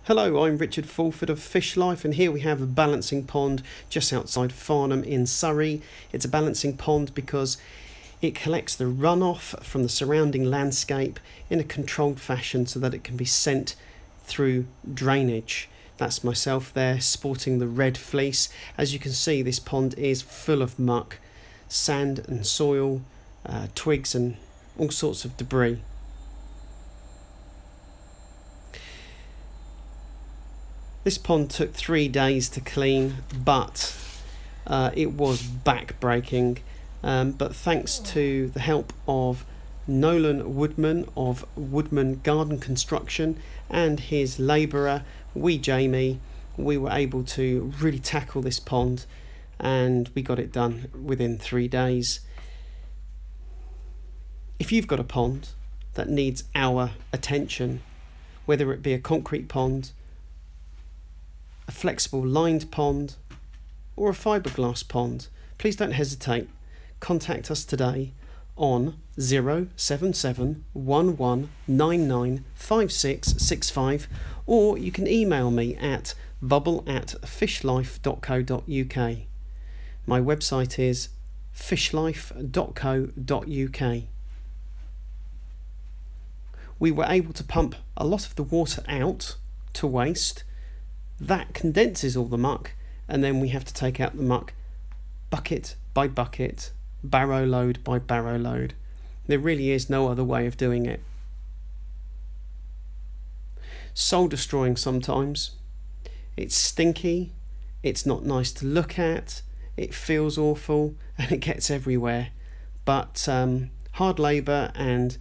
Hello, I'm Richard Fulford of Fish Life, and here we have a balancing pond just outside Farnham in Surrey. It's a balancing pond because it collects the runoff from the surrounding landscape in a controlled fashion so that it can be sent through drainage. That's myself there sporting the red fleece. As you can see, this pond is full of muck, sand and soil, twigs and all sorts of debris. This pond took 3 days to clean, but it was back-breaking. But thanks to the help of Nolan Woodman of Woodman Garden Construction and his labourer, Jamie, we were able to really tackle this pond, and we got it done within 3 days. If you've got a pond that needs our attention, whether it be a concrete pond, a flexible lined pond or a fiberglass pond, please don't hesitate. Contact us today on 077 11995665, or you can email me at bubble@fishlife.co.uk. My website is fishlife.co.uk. We were able to pump a lot of the water out to waste. That condenses all the muck, and then we have to take out the muck bucket by bucket, barrow load by barrow load. There really is no other way of doing it. Soul destroying sometimes. It's stinky, it's not nice to look at, it feels awful, and it gets everywhere. But hard labour and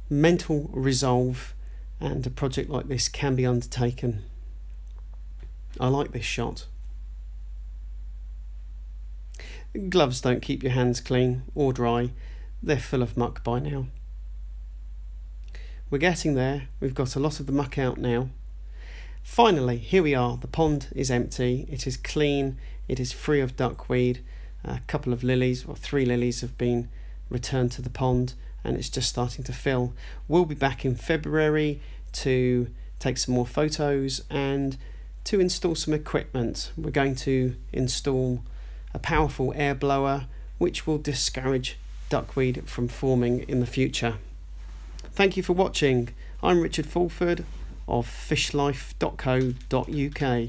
mental resolve, and a project like this can be undertaken. I like this shot. Gloves don't keep your hands clean or dry. They're full of muck by now. We're getting there. We've got a lot of the muck out now. Finally, here we are. The pond is empty. It is clean. It is free of duckweed. A couple of lilies, or 3 lilies, have been returned to the pond, and it's just starting to fill. We'll be back in February to take some more photos and to install some equipment. We're going to install a powerful air blower which will discourage duckweed from forming in the future. Thank you for watching. I'm Richard Fulford of fishlife.co.uk.